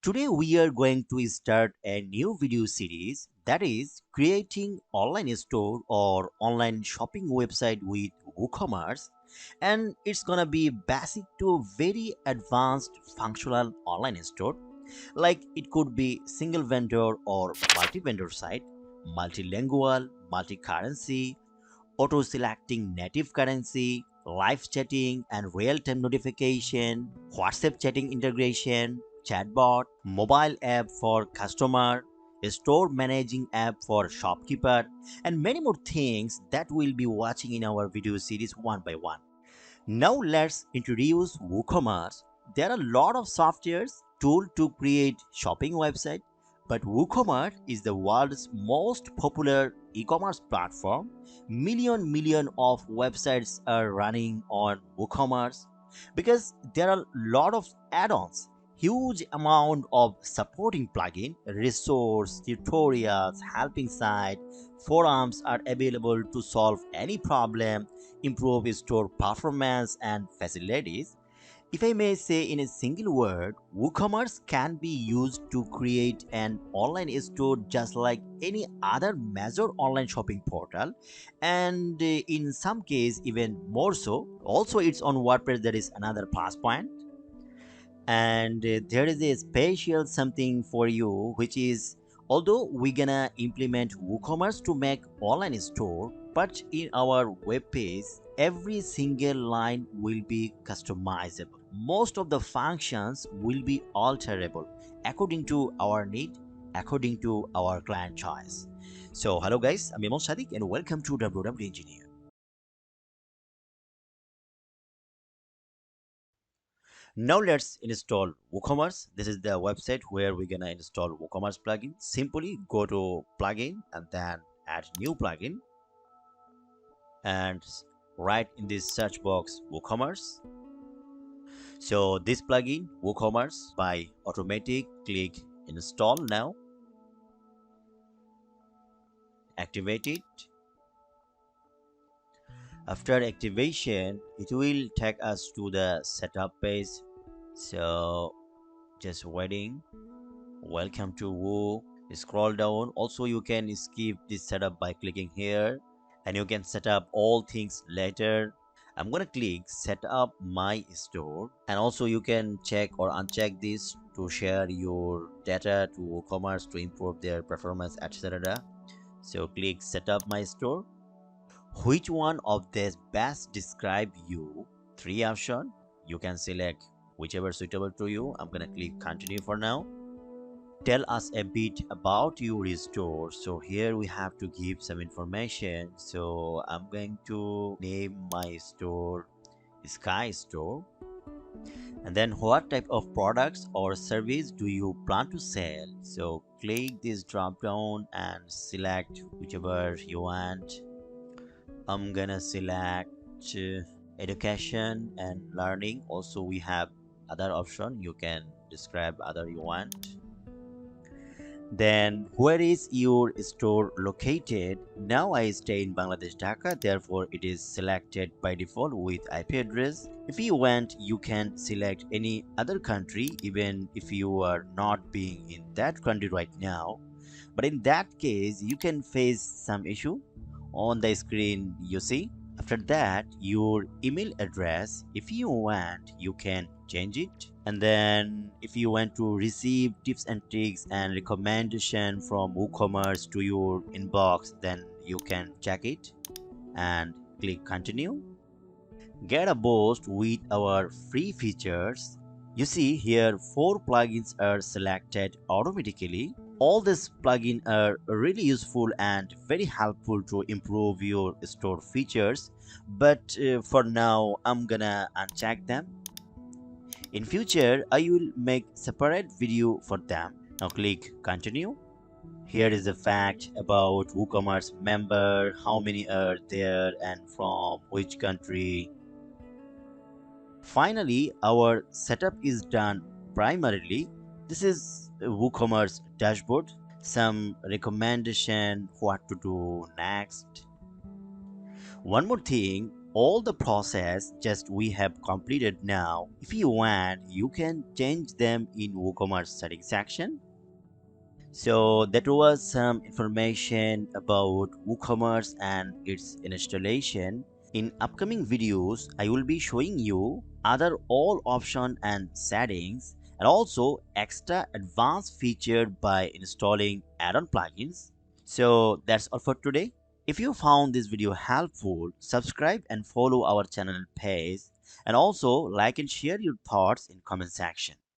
Today we are going to start a new video series, that is creating online store or online shopping website with WooCommerce, and it's gonna be basic to very advanced functional online store. Like it could be single vendor or multi-vendor site, multilingual, multi-currency, auto selecting native currency, live chatting and real time notification, WhatsApp chatting integration, chatbot, mobile app for customer, a store managing app for shopkeeper, and many more things that we'll be watching in our video series one by one. Now let's introduce WooCommerce. There are a lot of softwares tool to create shopping website, but WooCommerce is the world's most popular e-commerce platform. Million of websites are running on WooCommerce because there are a lot of add-ons, huge amount of supporting plugin, resource, tutorials, helping site, forums are available to solve any problem, improve store performance and facilities. If I may say in a single word, WooCommerce can be used to create an online store just like any other major online shopping portal, and in some case even more so. Also, it's on WordPress, that is another plus point. And there is a special something for you, which is although we're gonna implement WooCommerce to make online store, but in our web page every single line will be customizable. Most of the functions will be alterable according to our need, according to our client choice. So hello guys, I'm Imam Sadiq and welcome to WWEngineer. Now let's install WooCommerce. This is the website where we're gonna install WooCommerce plugin. Simply go to plugin and then add new plugin and write in this search box WooCommerce. So this plugin WooCommerce by automatic, click install now, activate it. After activation, it will take us to the setup page. So just waiting. Welcome to Woo. Scroll down. Also, you can skip this setup by clicking here, and you can set up all things later. I'm gonna click set up my store, and also you can check or uncheck this to share your data to WooCommerce to improve their performance, etc. So click set up my store. Which one of these best describe you? Three options. You can select whichever suitable to you. I'm gonna click continue for now. Tell us a bit about your store. So here we have to give some information. So I'm going to name my store Sky Store. And then what type of products or service do you plan to sell? So click this drop down and select whichever you want. I'm gonna select education and learning. Also we have other option, you can describe other you want. Then where is your store located? Now I stay in Bangladesh, Dhaka, therefore it is selected by default with IP address. If you want, you can select any other country even if you are not being in that country right now, but in that case you can face some issue on the screen you see. After that, your email address, if you want you can change it. And then if you want to receive tips and tricks and recommendation from WooCommerce to your inbox, then you can check it and click continue. Get a boost with our free features. You see here 4 plugins are selected automatically. All these plugins are really useful and very helpful to improve your store features, but for now I'm gonna uncheck them. In future I will make separate video for them. Now click continue. Here is the fact about WooCommerce member, how many are there and from which country. Finally, our setup is done. Primarily, this is a WooCommerce dashboard, some recommendation what to do next. One more thing, all the process just we have completed now. If you want, you can change them in WooCommerce settings section. So that was some information about WooCommerce and its installation. In upcoming videos, I will be showing you other all options and settings and also extra advanced feature by installing add-on plugins. So that's all for today. If you found this video helpful, subscribe and follow our channel page and also like and share your thoughts in comment section.